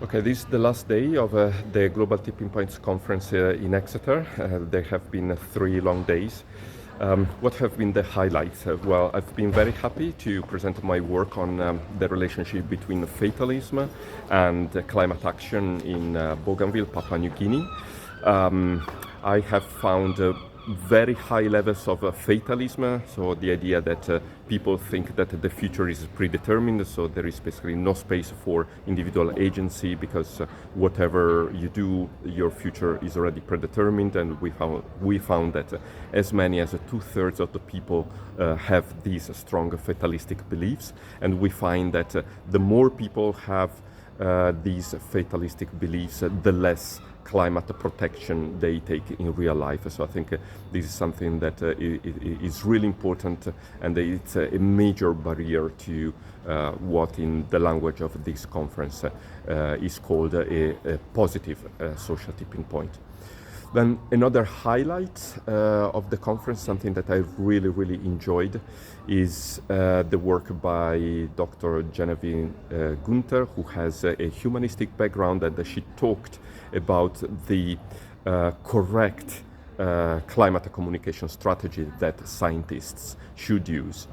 Okay, this is the last day of the Global Tipping Points conference in Exeter. There have been 3 long days. What have been the highlights? Well, I've been very happy to present my work on the relationship between fatalism and climate action in Bougainville, Papua New Guinea. I have found very high levels of fatalism, so the idea that people think that the future is predetermined, so there is basically no space for individual agency because whatever you do, your future is already predetermined, and we found that as many as 2/3 of the people have these strong fatalistic beliefs, and we find that the more people have these fatalistic beliefs, the less climate protection they take in real life. So I think this is something that is really important, and it's a major barrier to what in the language of this conference is called a positive social tipping point. Then another highlight of the conference, something that I really enjoyed, is the work by Dr Genevieve Günther, who has a humanistic background, and she talked about the correct climate communication strategy that scientists should use.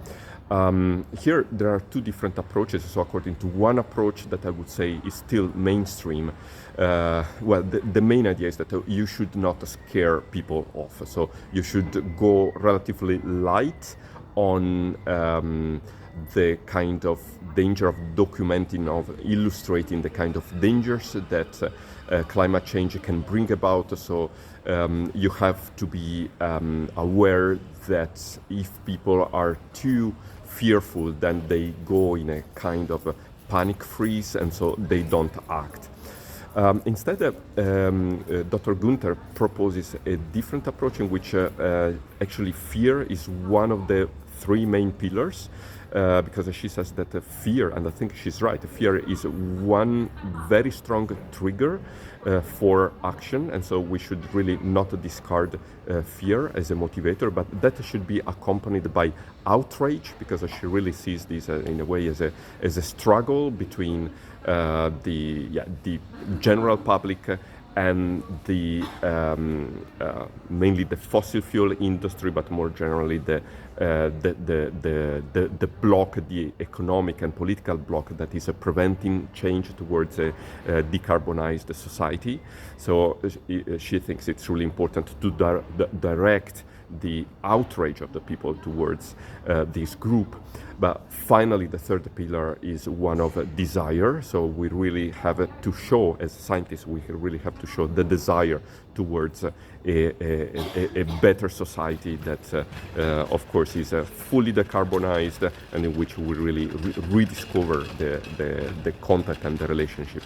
Here there are 2 different approaches. So according to one approach that I would say is still mainstream, well, the main idea is that you should not scare people off. So you should go relatively light on the kind of danger of documenting, of illustrating the kind of dangers that climate change can bring about. So you have to be aware that if people are too fearful, then they go in a kind of a panic freeze, and so they don't act. Instead, Dr. Günther proposes a different approach in which actually fear is one of the 3 main pillars, because she says that fear, and I think she's right, fear is one very strong trigger for action, and so we should really not discard fear as a motivator, but that should be accompanied by outrage, because she really sees this in a way as a struggle between the general public and the mainly the fossil fuel industry, but more generally the block, the economic and political block that is preventing change towards a decarbonized society. So she thinks it's really important to direct the outrage of the people towards this group. But finally, the 3rd pillar is one of desire. So we really have to show, as scientists, we really have to show the desire towards a better society that, of course, is fully decarbonized, and in which we really rediscover the contact and the relationship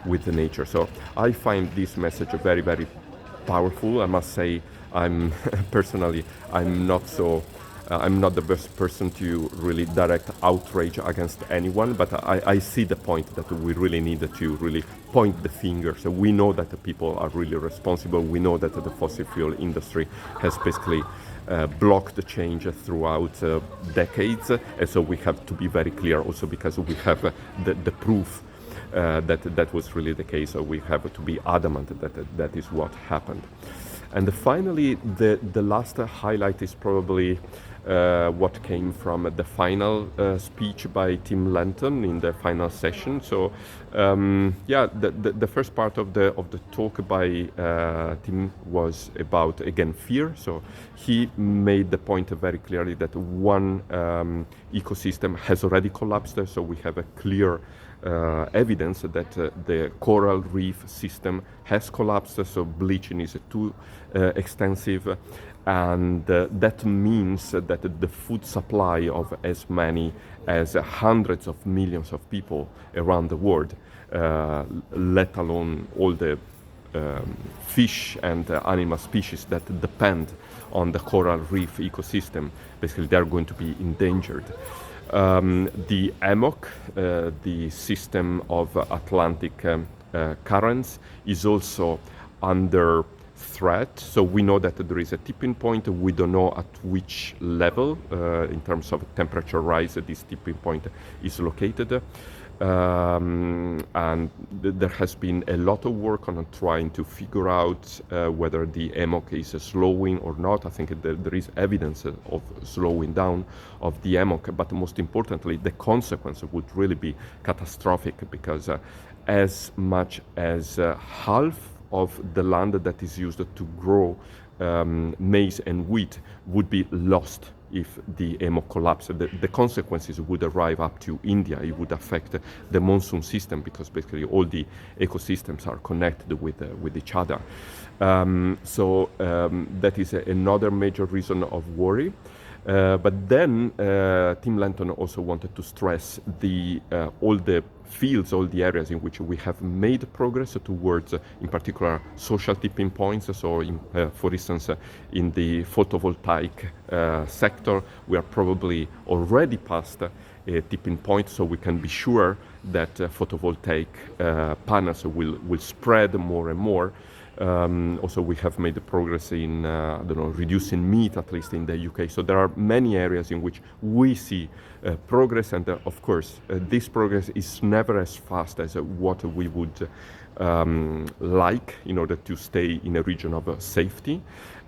with the nature. So I find this message very powerful. I must say, I'm personally, I'm not the best person to really direct outrage against anyone, but I see the point that we really need to really point the finger. So we know that the people are really responsible. We know that the fossil fuel industry has basically blocked the change throughout decades, and so we have to be very clear also, because we have the proof that was really the case. So we have to be adamant that is what happened. And finally, the last highlight is probably what came from the final speech by Tim Lenton in the final session. So the first part of the talk by Tim was about, again, fear. So he made the point very clearly that one ecosystem has already collapsed. So we have a clear evidence that the coral reef system has collapsed, so bleaching is too extensive, and that means that the food supply of as many as hundreds of millions of people around the world, let alone all the fish and animal species that depend on the coral reef ecosystem, basically they are going to be endangered. The AMOC, the system of Atlantic currents, is also under threat. So we know that there is a tipping point. We don't know at which level in terms of temperature rise this tipping point is located. And there has been a lot of work on trying to figure out whether the AMOC is slowing or not. I think there is evidence of slowing down of the AMOC, but most importantly, the consequence would really be catastrophic, because as much as half of the land that is used to grow maize and wheat would be lost if the AMOC collapsed. The consequences would arrive up to India. It would affect the monsoon system, because basically all the ecosystems are connected with each other. That is another major reason of worry. But then Tim Lenton also wanted to stress all the fields, all the areas in which we have made progress towards, in particular, social tipping points. So, for instance, in the photovoltaic sector, we are probably already past a tipping point, so we can be sure that photovoltaic panels will spread more and more. Also, we have made progress in reducing meat, at least in the UK. So there are many areas in which we see progress, and of course, this progress is never as fast as what we would like in order to stay in a region of safety.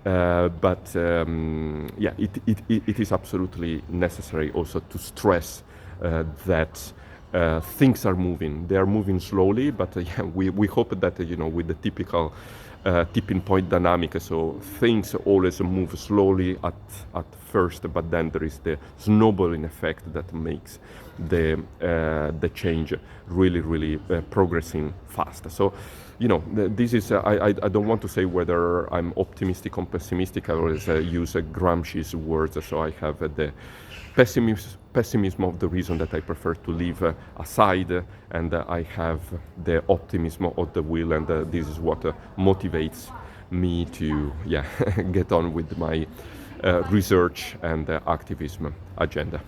But it is absolutely necessary also to stress that things are moving. They are moving slowly, but we hope that with the typical tipping point dynamic, so things always move slowly at first, but then there is the snowballing effect that makes the change really progressing fast. So, this is I don't want to say whether I'm optimistic or pessimistic. I always use Gramsci's words, so I have the pessimism of the reason that I prefer to leave aside, and I have the optimism of the will, and this is what motivates me to get on with my research and activism agenda.